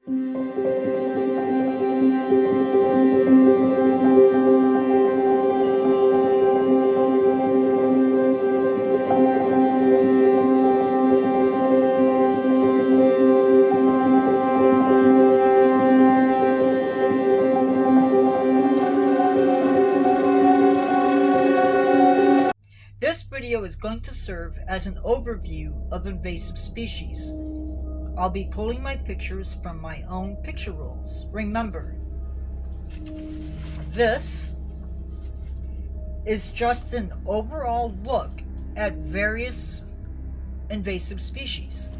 This video is going to serve as an overview of invasive species. I'll be pulling my pictures from my own picture rolls. Remember, this is just an overall look at various invasive species.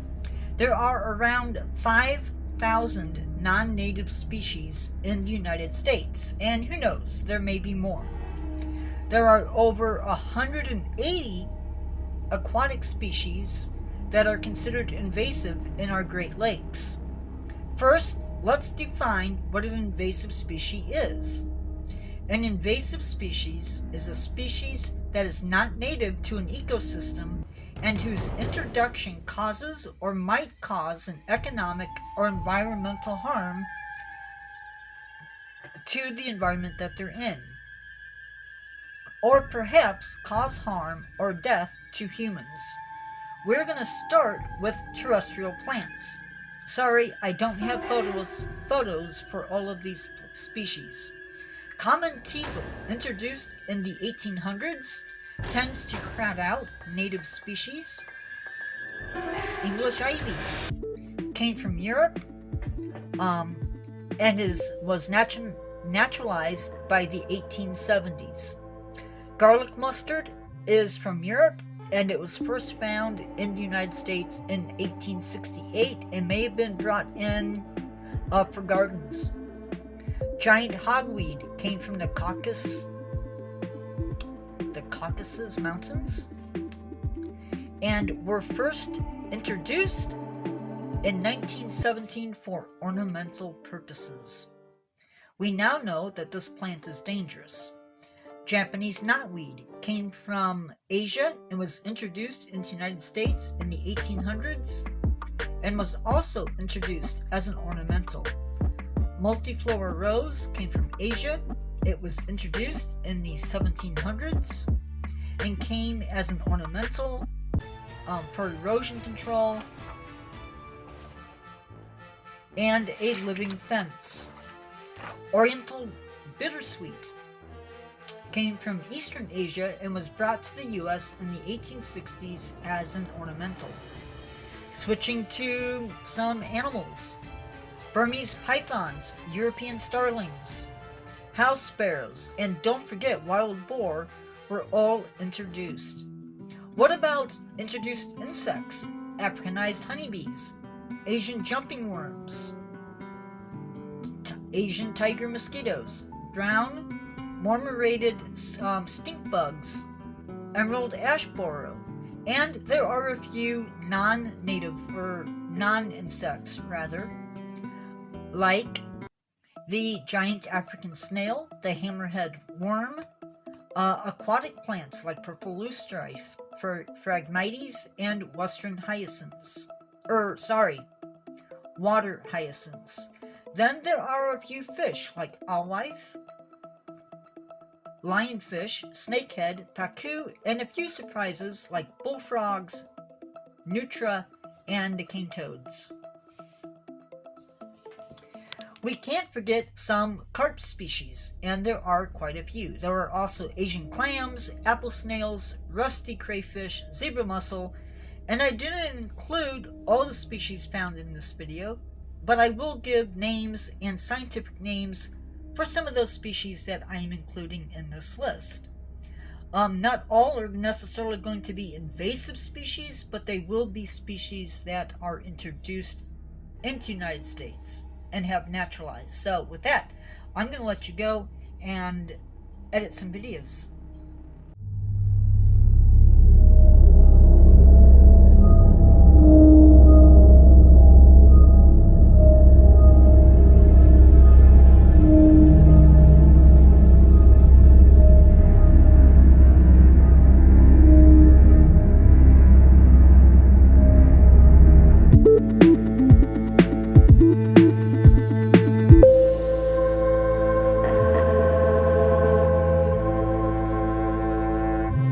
There are around 5,000 non-native species in the United States, and who knows, there may be more. There are over 180 aquatic species that are considered invasive in our Great Lakes. First, let's define what an invasive species is. An invasive species is a species that is not native to an ecosystem and whose introduction causes or might cause an economic or environmental harm to the environment that they're in, or perhaps cause harm or death to humans. We're going to start with terrestrial plants. Sorry, I don't have photos for all of these species. Common teasel, introduced in the 1800s, tends to crowd out native species. English ivy came from Europe and was naturalized by the 1870s. Garlic mustard is from Europe, and it was first found in the United States in 1868 and may have been brought in for gardens. Giant hogweed came from the Caucasus Mountains and were first introduced in 1917 for ornamental purposes. We now know that this plant is dangerous. Japanese knotweed came from Asia and was introduced into the United States in the 1800s and was also introduced as an ornamental. Multiflora rose came from Asia. It was introduced in the 1700s and came as an ornamental for erosion control and a living fence. Oriental bittersweet came from Eastern Asia and was brought to the US in the 1860s as an ornamental. Switching to some animals. Burmese pythons, European starlings, house sparrows, and don't forget wild boar were all introduced. What about introduced insects? Africanized honeybees, Asian jumping worms, Asian tiger mosquitoes, brown marmorated stink bugs, emerald ash borer, and there are a few non-native or non-insects rather, like the giant African snail, the hammerhead worm, aquatic plants like purple loosestrife, Phragmites, and western hyacinths. Water hyacinths. Then there are a few fish like owllife, lionfish, snakehead, pacu, and a few surprises like bullfrogs, nutria, and the cane toads. We can't forget some carp species, and there are quite a few. There are also Asian clams, apple snails, rusty crayfish, zebra mussel, and I didn't include all the species found in this video, but I will give names and scientific names for some of those species that I am including in this list. Not all are necessarily going to be invasive species, but they will be species that are introduced into the United States and have naturalized. So with that, I'm going to let you go and edit some videos.